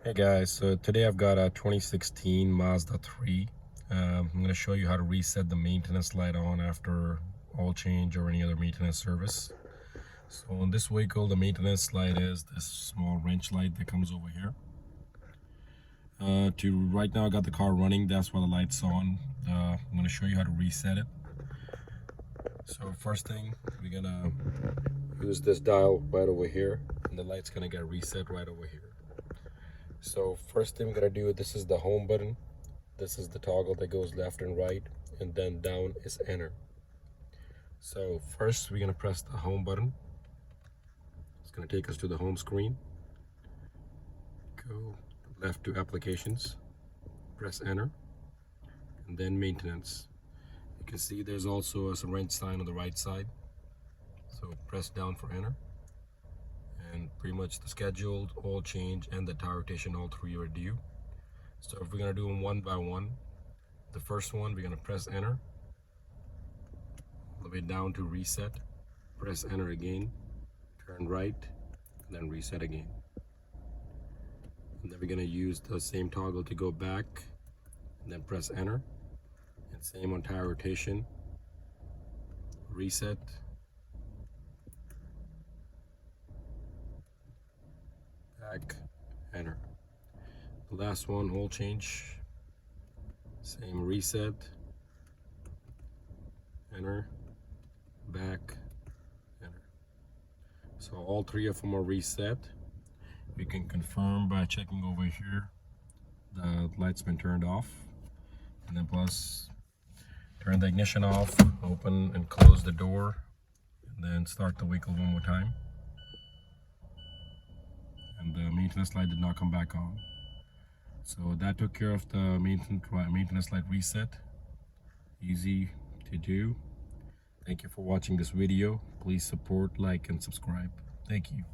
Hey guys, so today I've got a 2016 Mazda 3. I'm going to show you how to reset the maintenance light on after oil change or any other maintenance service. So on this vehicle, the maintenance light is this small wrench light that comes over here. Right now I got the car running, that's why the light's on. I'm going to show you how to reset it. So first thing, we're going to use this dial right over here, and the light's going to get reset right over here. So first thing we're gonna do, this is the home button. This is the toggle that goes left and right, and then down is enter. So first we're gonna press the home button. It's gonna take us to the home screen. Go left to applications, press enter, and then maintenance. You can see there's also a wrench sign on the right side. So press down for enter. And pretty much the scheduled, oil change, and the tire rotation, all three are due. So if we're gonna do them one by one, the first one we're gonna press enter, all the way down to reset, press enter again, turn right, and then reset again. And then we're gonna use the same toggle to go back, and then press enter, and same on tire rotation, reset, back, enter. The last one, oil change, same reset, enter, back, enter. So all three of them are reset. We can confirm by checking over here the light's been turned off, and then plus turn the ignition off, open and close the door, and then start the vehicle one more time. And the maintenance light did not come back on. So that took care of the maintenance light reset. Easy to do. Thank you for watching this video. Please support, like, and subscribe. Thank you.